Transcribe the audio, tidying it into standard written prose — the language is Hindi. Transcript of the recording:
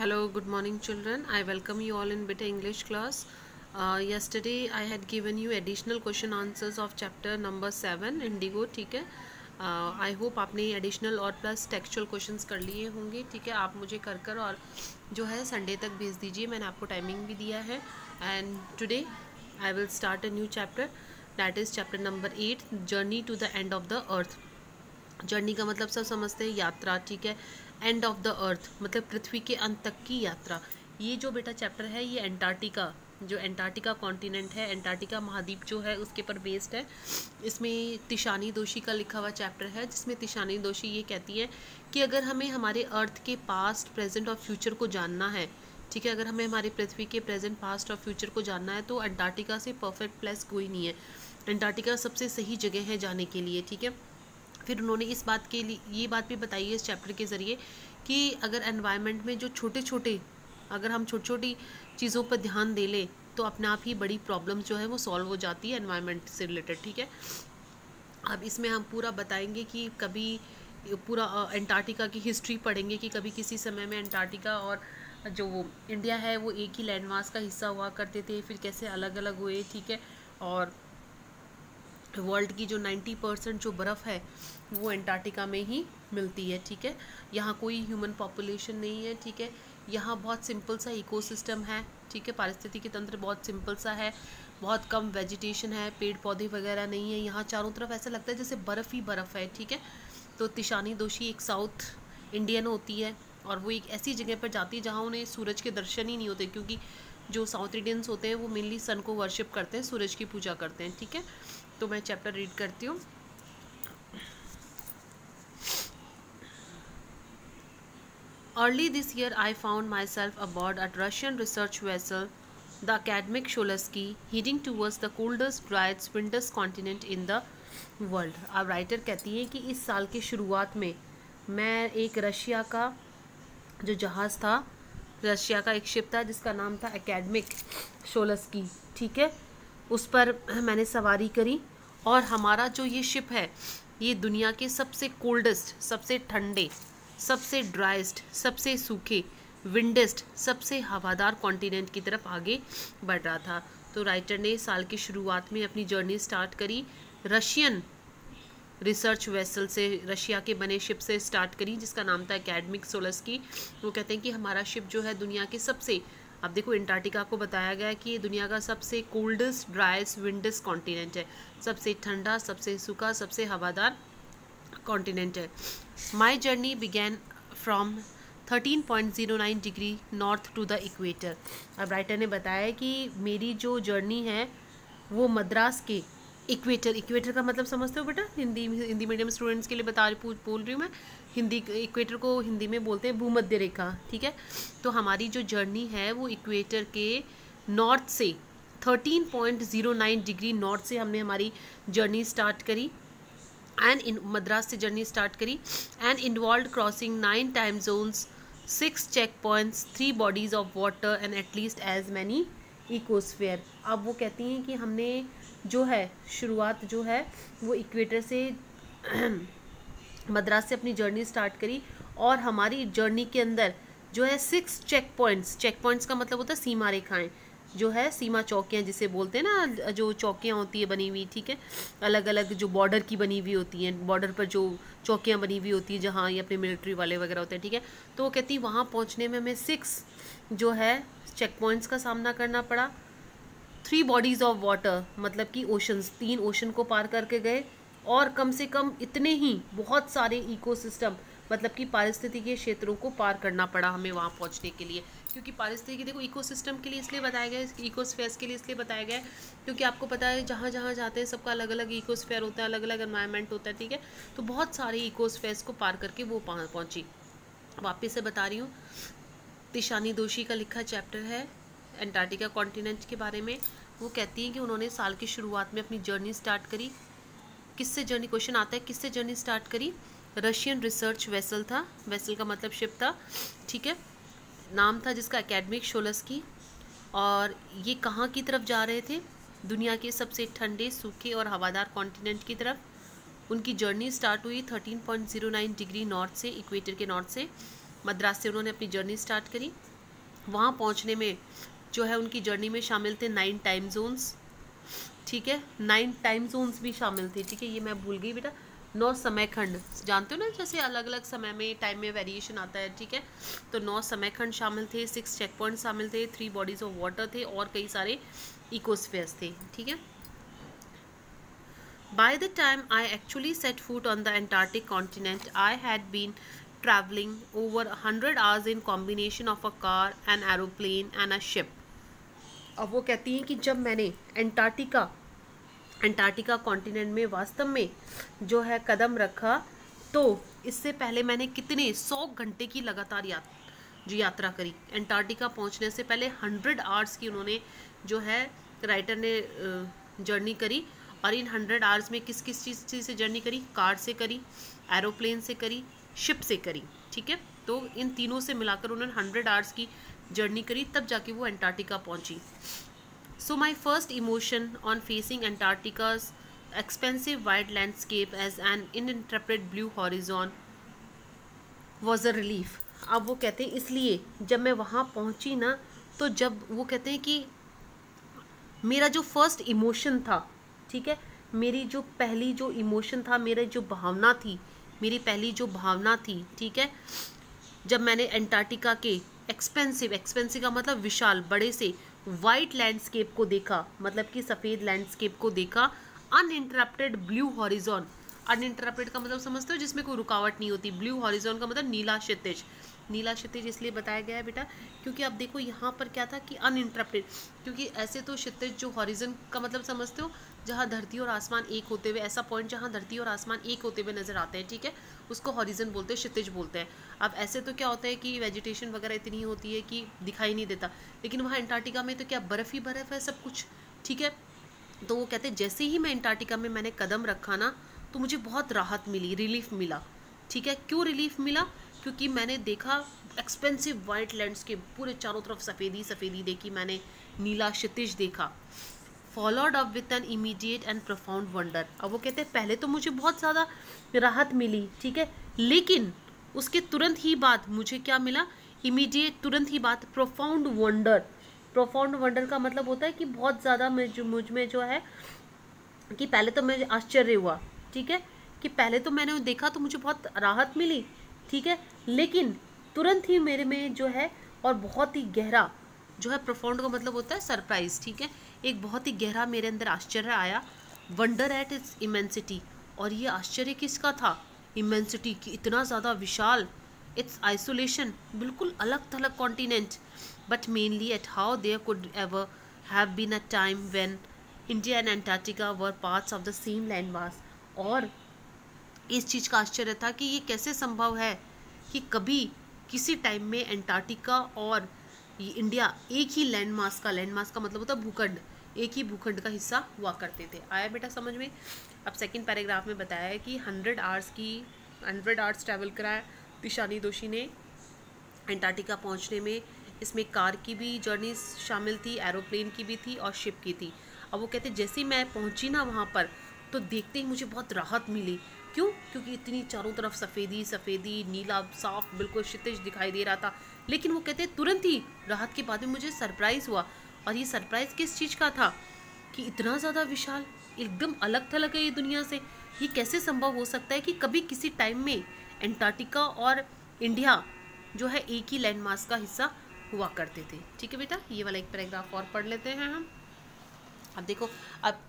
Hello, good morning, children. I welcome you all in Beta English class. Yesterday, I had given you additional question answers of chapter number 7, Indigo. ठीक है. I hope आपने additional और plus textual questions कर लिए होंगे. ठीक है, आप मुझे कर और जो है संडे तक भेज दीजिए. मैंने आपको टाइमिंग भी दिया है. And today, I will start a new chapter. That is chapter number 8, Journey to the End of the Earth. Journey का मतलब सब समझते हैं, यात्रा. ठीक है. एंड ऑफ द अर्थ मतलब पृथ्वी के अंत तक की यात्रा. ये जो बेटा चैप्टर है ये एंटार्क्टिका, जो एंटार्क्टिका कॉन्टिनेंट है, एंटार्क्टिका महाद्वीप जो है उसके पर बेस्ड है. इसमें तिशानी दोषी का लिखा हुआ चैप्टर है, जिसमें तिशानी दोषी ये कहती है कि अगर हमें हमारे अर्थ के पास्ट, प्रेजेंट और फ्यूचर को जानना है, ठीक है, अगर हमें हमारी पृथ्वी के प्रेजेंट, पास्ट और फ्यूचर को जानना है तो अंटार्कटिका से परफेक्ट प्लेस कोई नहीं है. अंटार्कटिका सबसे सही जगह है जाने के लिए. ठीक है. फिर उन्होंने इस बात के लिए ये बात भी बताई है इस चैप्टर के ज़रिए कि अगर एनवायरनमेंट में जो अगर हम छोटी छोटी चीज़ों पर ध्यान दे लें तो अपने आप ही बड़ी प्रॉब्लम्स जो है वो सॉल्व हो जाती है एनवायरनमेंट से रिलेटेड. ठीक है. अब इसमें हम पूरा बताएंगे कि कभी पूरा अंटार्कटिका की हिस्ट्री पढ़ेंगे कि कभी किसी समय में अंटार्कटिका और जो वो इंडिया है वो एक ही लैंडमास का हिस्सा हुआ करते थे, फिर कैसे अलग अलग हुए. ठीक है. और वर्ल्ड की जो 90% जो बर्फ़ है वो अंटार्कटिका में ही मिलती है. ठीक है. यहाँ कोई ह्यूमन पॉपुलेशन नहीं है. ठीक है. यहाँ बहुत सिंपल सा इकोसिस्टम है. ठीक है. पारिस्थितिकी तंत्र बहुत सिंपल सा है, बहुत कम वेजिटेशन है, पेड़ पौधे वगैरह नहीं है. यहाँ चारों तरफ ऐसा लगता है जैसे बर्फ़ ही बर्फ़ है. ठीक है. तो तिशानी दोषी एक साउथ इंडियन होती है और वो एक ऐसी जगह पर जाती है जहाँ उन्हें सूरज के दर्शन ही नहीं होते, क्योंकि जो साउथ इंडियंस होते हैं वो मेनली सन को वर्शिप करते हैं, सूरज की पूजा करते हैं. ठीक है. तो मैं चैप्टर रीड करती हूँ. Early this year, I found myself aboard a Russian research vessel, the academic Sholotsky, heading towards the coldest, driest, windiest continent in the world. अब राइटर कहती है कि इस साल के शुरुआत में मैं एक रशिया का जो जहाज़ था, रशिया का एक शिप था जिसका नाम था एकेडमिक शोलस्की. ठीक है. उस पर मैंने सवारी करी और हमारा जो ये शिप है ये दुनिया के सबसे कोल्डेस्ट, सबसे ठंडे, सबसे ड्राइस्ट, सबसे सूखे, विंडेस्ट, सबसे हवादार कॉन्टिनेंट की तरफ आगे बढ़ रहा था. तो राइटर ने साल की शुरुआत में अपनी जर्नी स्टार्ट करी रशियन रिसर्च वेसल से, रशिया के बने शिप से स्टार्ट करी जिसका नाम था एकेडमिक शोलस्की. वो कहते हैं कि हमारा शिप जो है दुनिया के सबसे, अब देखो अंटार्कटिका को बताया गया कि ये दुनिया का सबसे कोल्डेस्ट, ड्राइस्ट, विंडेस्ट कॉन्टिनेंट है, सबसे ठंडा, सबसे सूखा, सबसे हवादार कॉन्टिनेंट है. My journey began from 13.09 degree north to the equator. अब राइटर ने बताया कि मेरी जो जर्नी है वो मद्रास के इक्वेटर का मतलब समझते हो बेटा, हिंदी मीडियम स्टूडेंट्स के लिए बोल रही हूँ मैं. हिंदी इक्वेटर को हिंदी में बोलते हैं भूमध्य रेखा. ठीक है. तो हमारी जो जर्नी है वो इक्वेटर के नॉर्थ से 13.09 डिग्री नॉर्थ से हमने हमारी जर्नी स्टार्ट करी एंड इन मद्रास से जर्नी स्टार्ट करी and involve crossing 9 time zones, 6 check points, 3 bodies of water and at least as many ecosphere. अब वो कहती हैं कि हमने जो है शुरुआत जो है वो इक्वेटर से मद्रास से अपनी जर्नी स्टार्ट करी और हमारी जर्नी के अंदर जो है 6 चेक पॉइंट्स का मतलब होता है सीमा रेखाएं, जो है सीमा चौकियां जिसे बोलते हैं ना, जो चौकियां होती है बनी हुई. ठीक है. अलग अलग जो बॉर्डर की बनी हुई होती हैं, बॉर्डर पर जो चौकियां बनी हुई होती है जहाँ ये अपने मिलिट्री वाले वगैरह होते हैं. ठीक है. तो वो कहती है वहाँ पहुँचने में हमें 6 जो है चेक पॉइंट्स का सामना करना पड़ा. 3 बॉडीज़ ऑफ वाटर मतलब कि ओशंस, 3 ओशन को पार करके गए और कम से कम इतने ही बहुत सारे इकोसिस्टम मतलब कि पारिस्थितिकीय क्षेत्रों को पार करना पड़ा हमें वहाँ पहुँचने के लिए. क्योंकि पारिस्थितिकी देखो इकोसिस्टम के लिए इसलिए बताया गया है, इकोस्फेयर्स के लिए इसलिए बताया गया है क्योंकि आपको पता है जहाँ जहाँ जाते हैं सबका अलग अलग इकोस्फेयर होता है, अलग अलग एनवायरनमेंट होता है. ठीक है. तो बहुत सारे इकोस्फेयर्स को पार करके वो पहुँची. वापस से बता रही हूँ, तिशानी दोषी का लिखा चैप्टर है अंटार्कटिका कॉन्टिनेंट के बारे में. वो कहती हैं कि उन्होंने साल की शुरुआत में अपनी जर्नी स्टार्ट करी. किससे जर्नी, क्वेश्चन आता है किससे जर्नी स्टार्ट करी. रशियन रिसर्च वेसल था, वेसल का मतलब शिप था. ठीक है. नाम था जिसका एकेडमिक शोलस्की. और ये कहाँ की तरफ जा रहे थे, दुनिया के सबसे ठंडे, सूखे और हवादार कॉन्टिनेंट की तरफ. उनकी जर्नी स्टार्ट हुई 13.09 डिग्री नॉर्थ से, इक्वेटर के नॉर्थ से. मद्रास से उन्होंने अपनी जर्नी स्टार्ट करी। वहाँ पहुँचने में जो है उनकी जर्नी में शामिल थे 9 टाइम जोन्स, ठीक है, 9 टाइम जोन्स भी शामिल थे, ठीक है, ये मैं भूल गई बेटा। 9 समय खंड, जानते हो ना, जैसे अलग अलग समय में टाइम में वेरिएशन आता है, ठीक है, तो 9 समय खंड शामिल थे, 6 चेक पॉइंट शामिल थे, 3 बॉडीज ऑफ वाटर थे और कई सारे इकोस्फीयर्स थे, ठीक है। By the time I actually set foot on the Antarctic continent, I had been traveling over 100 hours in combination of a car, an aeroplane and a ship. अब वो कहती हैं कि जब मैंने अंटार्कटिका कॉन्टिनेंट में वास्तव में जो है कदम रखा, तो इससे पहले मैंने कितने 100 घंटे की लगातार यात्रा करी। अंटार्कटिका पहुंचने से पहले 100 आवर्स की उन्होंने जो है राइटर ने जर्नी करी। और इन 100 आवर्स में किस किस चीज़ से जर्नी करी? कार से करी, एरोप्लेन से करी, शिप से करी, ठीक है। तो इन तीनों से मिलाकर उन्होंने 100 आवर्स की जर्नी करी, तब जाके वो अंटार्कटिका पहुंची। So my first emotion on facing अंटार्कटिका's expansive wide landscape as an uninterrupted blue horizon was a relief. अब वो कहते हैं इसलिए जब मैं वहाँ पहुँची ना, तो जब वो कहते हैं कि मेरा जो फर्स्ट इमोशन था, ठीक है, मेरी जो पहली जो इमोशन था, मेरी जो भावना थी, मेरी पहली जो भावना थी, ठीक है, जब मैंने अंटार्कटिका के एक्सपेंसिव का मतलब विशाल, बड़े से वाइट लैंडस्केप को देखा, मतलब कि सफ़ेद लैंडस्केप को देखा, अनइंटरप्टेड ब्लू हॉरिजॉन, अनइंटरप्टेड का मतलब समझते हो जिसमें कोई रुकावट नहीं होती, ब्लू हॉरिजॉन का मतलब नीला क्षितिज। नीला क्षितिज इसलिए बताया गया है बेटा क्योंकि आप देखो यहाँ पर क्या था कि अनइंटरप्टेड, क्योंकि ऐसे तो क्षितिज जो हॉरिजन का मतलब समझते हो जहाँ धरती और आसमान एक होते हुए, ऐसा पॉइंट जहाँ धरती और आसमान एक होते हुए नजर आते हैं, ठीक है, उसको हॉरिजन बोलते हैं, क्षितिज बोलते हैं। अब ऐसे तो क्या होता है कि वेजिटेशन वगैरह इतनी होती है कि दिखाई नहीं देता, लेकिन वहाँ अंटार्कटिका में तो क्या बर्फ़ ही बर्फ़ है सब कुछ, ठीक है। तो वो कहते हैं जैसे ही मैं अंटार्कटिका में मैंने कदम रखा ना, तो मुझे बहुत राहत मिली, रिलीफ मिला, ठीक है। क्यों रिलीफ मिला? क्योंकि मैंने देखा एक्सपेंसिव वाइट लैंडस्केप, पूरे चारों तरफ सफ़ेदी सफ़ेदी देखी मैंने, नीला क्षितिज देखा। Followed up with an immediate and profound wonder. अब वो कहते हैं पहले तो मुझे बहुत ज़्यादा राहत मिली, ठीक है, लेकिन उसके तुरंत ही बाद मुझे क्या मिला? इमीडिएट, तुरंत ही बाद प्रोफाउंड वंडर। प्रोफाउंड वंडर का मतलब होता है कि बहुत ज़्यादा मुझ में जो है कि पहले तो मुझे आश्चर्य हुआ, ठीक है, कि पहले तो मैंने देखा तो मुझे बहुत राहत मिली, ठीक है, लेकिन तुरंत ही मेरे में जो है और बहुत ही गहरा जो है, प्रोफाउंड का मतलब होता है सरप्राइज, ठीक है, एक बहुत ही गहरा मेरे अंदर आश्चर्य आया। वंडर एट इट्स इमेंसिटी, और ये आश्चर्य किसका था? इमेंसिटी की, इतना ज़्यादा विशाल, इट्स आइसोलेशन, बिल्कुल अलग थलग continent, but mainly at how there could ever have been a time when India and Antarctica were parts of the same land mass. और इस चीज़ का आश्चर्य था कि ये कैसे संभव है कि कभी किसी टाइम में अंटार्कटिका और ये इंडिया एक ही लैंड मास का मतलब होता है भूखंड, एक ही भूखंड का हिस्सा हुआ करते थे। आया बेटा समझ में? अब सेकंड पैराग्राफ में बताया है कि 100 आवर्स ट्रैवल कराया तिशानी दोशी ने अंटार्कटिका पहुंचने में। इसमें कार की भी जर्नी शामिल थी, एरोप्लेन की भी थी और शिप की थी। अब वो कहते जैसे ही मैं पहुंची ना वहाँ पर, तो देखते ही मुझे बहुत राहत मिली। क्यों? क्योंकि इतनी चारों तरफ सफ़ेदी सफ़ेदी, नीला साफ बिल्कुल क्षितिज दिखाई दे रहा था। लेकिन वो कहते हैं तुरंत ही राहत के बाद में मुझे सरप्राइज़ हुआ, और ये सरप्राइज़ किस चीज़ का था कि इतना ज़्यादा विशाल, एकदम अलग थलग है ये दुनिया से। ये कैसे संभव हो सकता है कि कभी किसी टाइम में अंटार्कटिका और इंडिया जो है एक ही लैंड मास का हिस्सा हुआ करते थे। ठीक है बेटा, ये वाला एक पैराग्राफ और पढ़ लेते हैं हम। अब देखो, अब